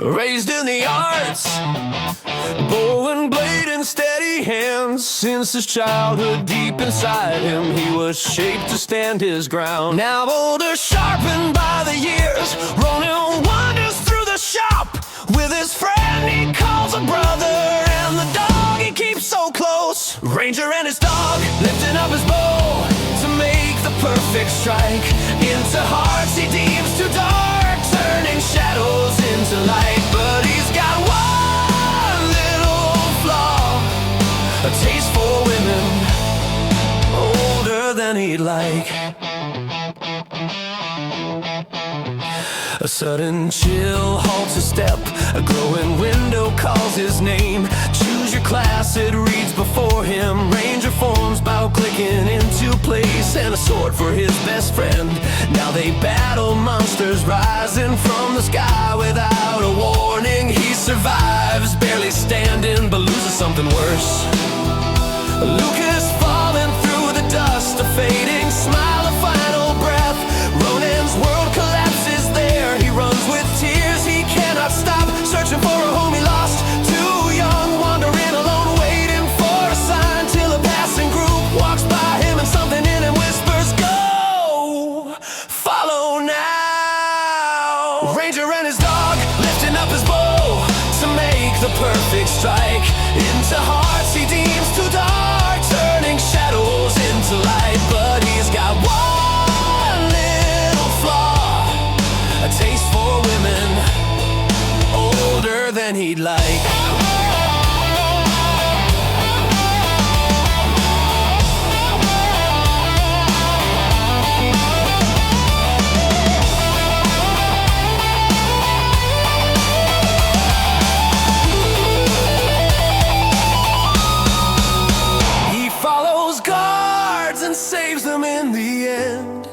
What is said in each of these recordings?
Raised in the arts, bow and blade and steady hands. Since his childhood, deep inside him, he was shaped to stand his ground. Now older, sharpened by the years, Ronan wanders through the shop. With his friend he calls a brother, and the dog he keeps so close. Ranger and his dog lifting up his bow to make the perfect strike. Into hearts he deems too dark, turning shadows into light. But he's got one little flaw, a taste for women older than he'd like. A sudden chill halts his step, a glowing window calls his name. Choose your class, it reads before him. Ranger forms, bow clicking into place, and a sword for his best friend. Now they battle monsters rising from the sky without a warning. He survives, barely standing, but loses something worse. Lucas falling through the dust, a fading smile, a final breath. Ronan's world collapses there. He runs with tears, he cannot stop, searching for a home he lost. Too young, wandering alone, waiting for a sign, till a passing group walks by him and something in him whispers, "Go, follow now." Ranger and his dog lifting up his bow to make the perfect strike. Into hearts he deems too dark, turning shadows into light. But he's got one little flaw, a taste for women older than he'd like. And saves them in the end,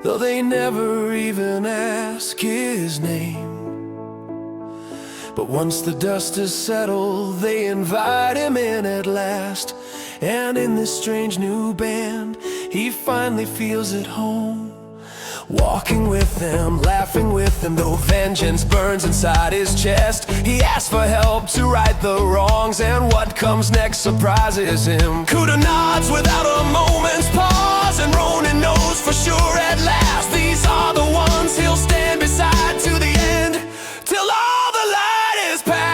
though they never even ask his name. But once the dust is settled, they invite him in at last. And in this strange new band, he finally feels at home. Walking with them, laughing with them, though vengeance burns inside his chest. He asks for help to right the wrongs, and what comes next surprises him. Kuda nods without a moment's pause, and Ronan knows for sure at last these are the ones he'll stand beside to the end, till all the light is past.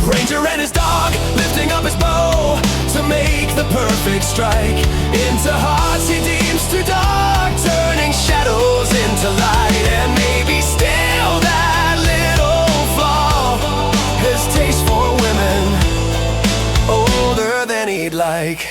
Ranger and his dog lifting up his bow to make the perfect strike. Into hearts he deems too dark, turning shadows into light. And maybe still that little flaw, his taste for women older than he'd like.